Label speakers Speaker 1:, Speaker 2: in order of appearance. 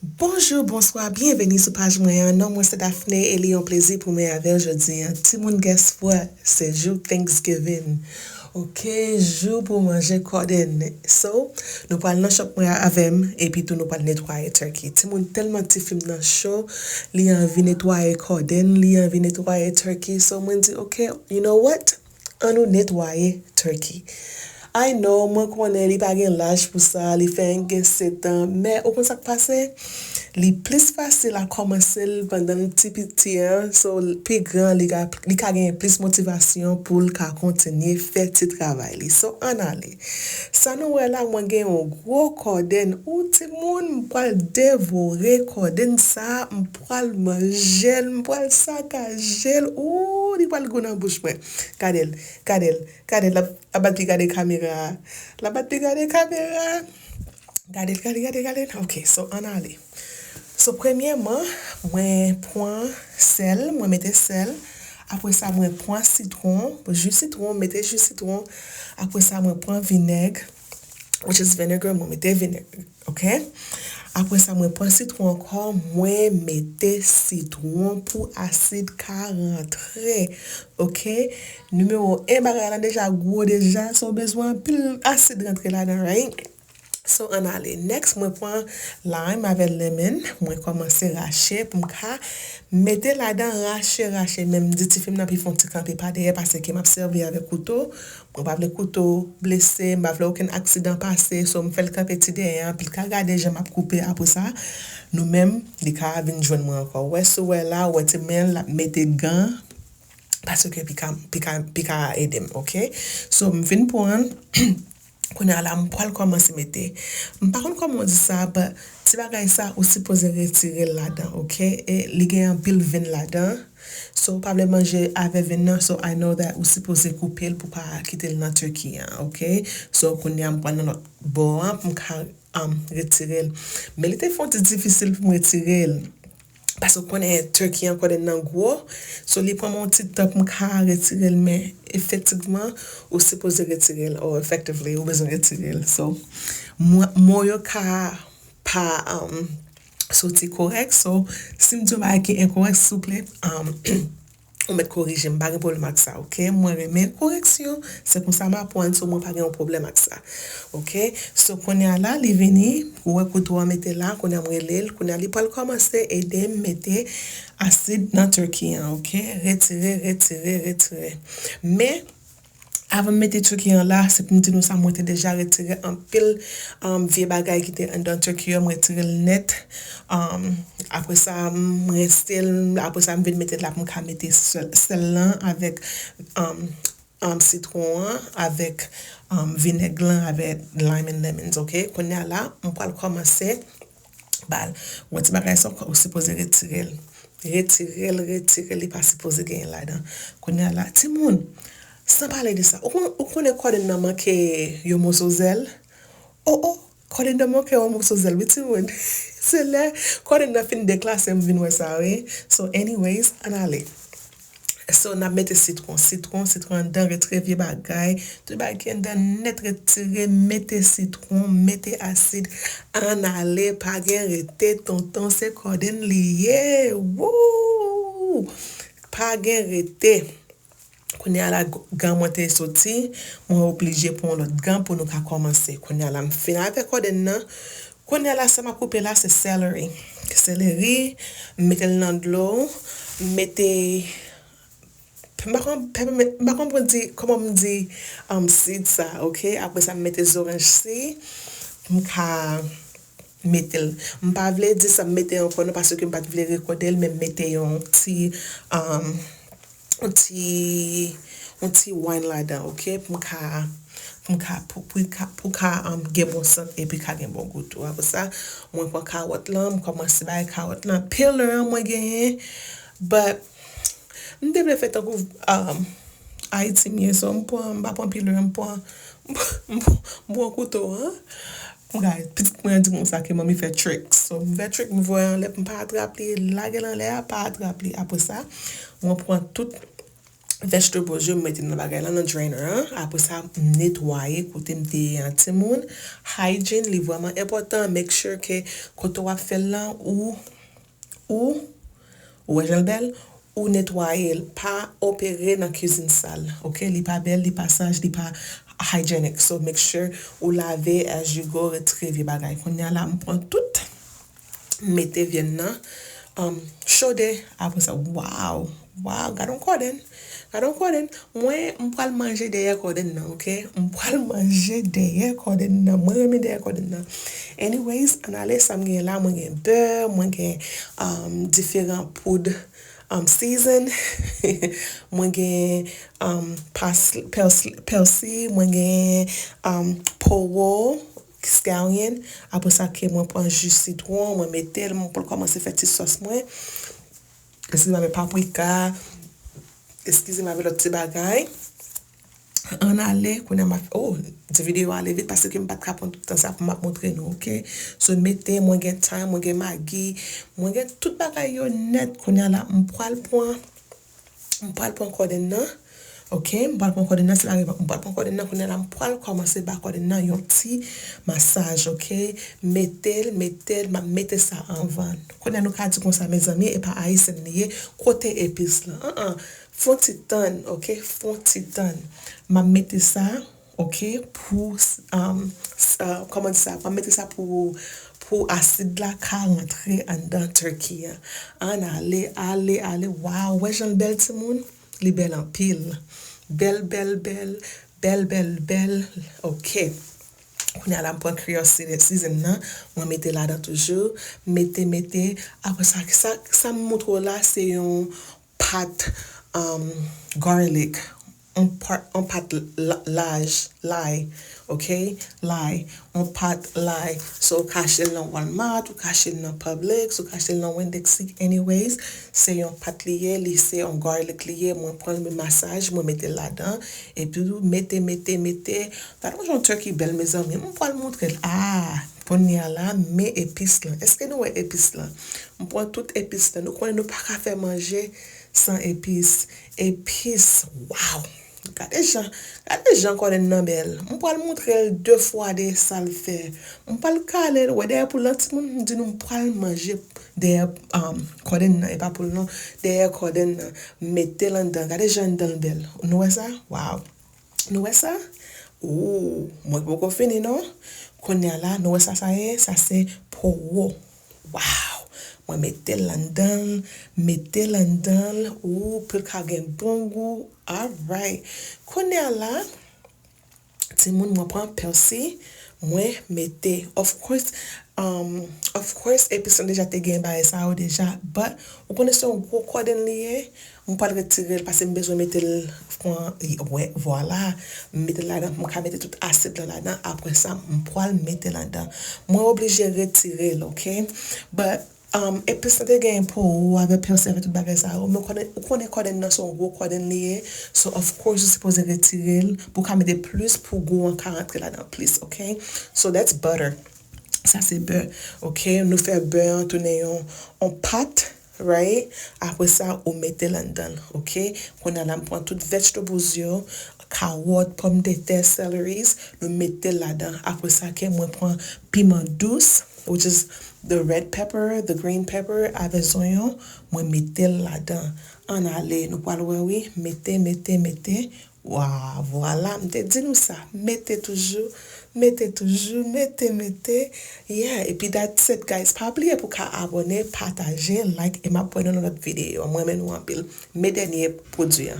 Speaker 1: Bonjour, bonsoir, bienvenue sur page moyen. Non, moi c'est Daphné et il est un plaisir pour moi avec aujourd'hui. Tout le monde, guess what? C'est jour Thanksgiving. Ok, jour pour manger kodenn. So, nous parlons dans shop moi avec et puis tout nous parlons netwaye turkey. Tout le monde tellement petit film dans show, li envie netwaye kodenn, li envie netwaye turkey. So, moi dit, ok, you know what? On nous netwaye turkey. I know, mwen konen li pa gen l'âge pou sa, li fe gen 7 ans, mais ou kon sak pase, li plus facile à commencer pendant petit an, so pi grand li ka gen plus motivation pour ka continuer faire ti travail li. So an ale. Sa nou wè la mwen gen yon gros kodenn, ou ti moun mpral devore kodenn sa, mpral manjel, mpral sakajel, ou li pral go nan bouche mwen. Kadel, la bat li gade kamera. La bat li gade kamera. Gade. Ok, so an ale. So premièrement, mwen pran sel, mwen mette sel. Après ça, mwen pran citron, jus citron, mette jus citron. Après ça, mwen pran vinaigre, which is vinegar, mwen mette vinegar, ok? Après ça, mwen pran citron encore, mwen mette citron pour acide ka rentre, ok? Numéro 1, bagay la déjà gros déjà, so besoin pile acide rentre là-dedans, right? So, an ale. Next, mwen pran lime avec lemon. Mwen komanse rache pou mka mette la dan rache. Même di ti film nan pi fon ti kampe pa deye parce ke map servi avec couteau. Mwen pa vle couteau blessé, mwen pa vle aucun accident passé. So, mwen fel kampe ti deye, pil ka gade jen map coupe apou sa. Nou même, li ka vin jwen mwen anko. Wè sou wè la, wè ti men la mette gan parce que pi ka edem, ok? So, mwen vin pou an Konya la mpral komanse mette. Par contre, comment on dit ça, but ti bagay sa ou supposé retirer là-dedans, ok? Et li gen un pile vin là-dedans. So, pas vle manger avec vin nan, so I know that ou supposé couper pour pas quitter le nan turkey, ok? So, konya mpral nan not bon, pou mka retirer. Mais li te fon ti difficile pour me retirer. Parce qu'on est turkey encore dans gros, so li prend mon petit top m'ka retirer mais effectivement ou supposé retirer ou effectively ou besoin retirer. So moi yo ka pas sorti correct, so si m'dou ba ki incorrect s'il vous plaît on met corriger m'pa gen problème avec ça, ok? Moi remet correction, c'est comme ça m'a point so moi pas gen problème avec ça. Ok? So konya la li vini, ou couteau mette là, konya m'relel, konya li pral commencer aider mette acide dans turkey, ok? Retirer. Mais avant de mettre turkey là, c'est pour me dire nous ça moi déjà retiré un pile vieux bagay qui était dans turkey, me retirer net. Après ça après ça me mettre là pour mettre sel là avec citron avec vinaigre avec lime and lemons, ok? Konya là, on va commencer bal. On ti bagay ça ou supposé retirer, li pas supposé gagner là-dedans. Konya là, ti moun sans parler de ça, ou connaît kodenn nan manke yo morceau zel? Oh, kodenn nan manke yo morceau zel, oui, moun. C'est là, kodenn nan fin de classe m vin wè ça, oui. So anyways, an ale. So na mette citron dan retire vieux bagay, tout bagay dan net retire, mette citron, mette acide, an ale, pa gen rete, tonton se kodenn liye, wouh! Pa gen rete. Konya la gan mwen te soti, mwen obligé pour l'autre gan pour nous ka commencer. Konya la m'fin avec kodenn nan. Konya la sa m'a coupé là c'est celery. Celery, mette nan de l'eau, mette ma comprendre comment me dit seed ça, OK? Après ça mette orange seed, m'ka mettel. M'pa vle di ça mette encore parce que m'pa vle recorder mais mette yon un petit wine là-dedans, ok? Pour gen bon sang et puis ka gen bon goût. Après ça, moi prend carotte là, moi commence par carotte là, pile là moi gen, but m'devle fait tant Haitien so m'pa pile m'pa bon couteau, hein? Guys, petit moi dit mon ça que moi fait tricks. So fait trick me voyant les pas attraper, la gueule en l'air pas attraper. Après ça, on prend tout vegetables yo mette nan bagay la nan drainer, hein? Après ça, netwaye kote mte an ti moun. Hygiene li vraiment important. Make sure que kote wap fel lan ou jel bel, ou netwaye, pa opere nan cuisine sale, ok? Li pa bel, li pa sage, li pa hygienic. So make sure ou lave as you go retrieve bagay. Konya la mpon tout, mette vyen nan, chaude, apre sa, wow, gadon kodenn. Mwen mpral manje deye kodenn nan, ok? Mpral manje deye kodenn nan, mwen reme deye kodenn nan. Anyways, an ale sam gen la, mwen gen beurre, mwen gen diferent poud sezon, mwen gen persil, mwen gen powo, scallion, apre sa ke mwen pran jus citron, mwen metel, mwen pou komanse fè ti sos mwen. Eskize mwen paprika, eskize mwen lot ti bagay. An ale, konen ma di video ale vite parce que m pat kapon tout an sa pou map montre nou, ok? So mette, mwen gen thyme, mwen gen maggi, mwen gen tout bagay yo net konen la, m pral pon kodenn nan, ok? M pral pon kodenn nan, si m pral pon kodenn nan konen la, m pral komanse ba kodenn nan yon ti massage, ok? Mette sa an van. Konen nou ka di kon sa, mes amis, e pa Haitien niye, kote epis la. Fon ti tan, ok? Fon ti tan. Ma mette sa, ok? Pour, comment ça? Ma mette sa pour acide la ka rentre an dan turkey. An ale, wow, wè jan bel ti moun? Li bel an pil. Bel, ok. Koun ala mpon kriyo season nan, mwen mette la dan toujou, mette, apre sa mwotro la, se yon pat garlic, on pat laj, ok? On pat laj. So kache nan Walmart, ou kache nan Publix, ou kache nan Winn-Dixie, anyways, se yon pat liye, li se yon garlic liye, mwen pran mi massage, mwen mette la dan, epi mette, taron jon turkey bel me zami, mwen pran montre, pon ya la, me epis lan. Eske nou we epis lan? Mwen pran tout epis lan, nou konen nou pa ka fe manje san epis. Epis, wow! Gade jan kodenn nan bel. Mwen pral montre 2 fois de sal fe. Mwen pral kale, wè deye pou lanti moun, di nou pral manje deye kodenn nan, e pa pou nan, deye kodenn nan, mette lan dan. Gade jan dan bel. Nou wè sa? Wow! Nou wè sa? Mwen pou kon fini, non? Konya la, nou wè sa ye? Sa se powo. Wow! Mwen mette lan dan, pou ka gen bon goût. Alright. Konya la, ti moun mwen pran persil, mwen mette, of course, epis lan deja te gen ba sa ou deja, but, ou konen son gros kodenn liye, mwen pal retire l, pase mbezwen mette l, voilà, mette la dan, mwen ka mette tout acide la dan, apre sa, mwen pral mette la dan. Mwen oblige retire l, ok? But, epis lan te gen pou ou ave persil ave tout bagay sa ou, mwen konen kodenn nan son gros kodenn liye, so of course, you suppose retire l, pou ka mette plus pou go an ka rentre la dan, please, ok? So that's butter. Sa se beurre, ok? Nou fe beurre, toune yon pat, right? Apre sa, ou mette lan dan, ok? Konen la mpon tout vegetables yo, carotte, pomme de terre, celeries, nou mette la dan. Apre sa, ke mwen pran piment douce, which is the red pepper, the green pepper, ave zonyon, mwen mette la dan. An ale, nou pal wewe, mette. Wow, voilà, mte di nou sa, mette toujou. Yeah, et puis that's it, guys. Pa oubliye pou ka abone, partager, like, et ma pwene nan lot video. Mwen men nou anpil. Me denye produyan.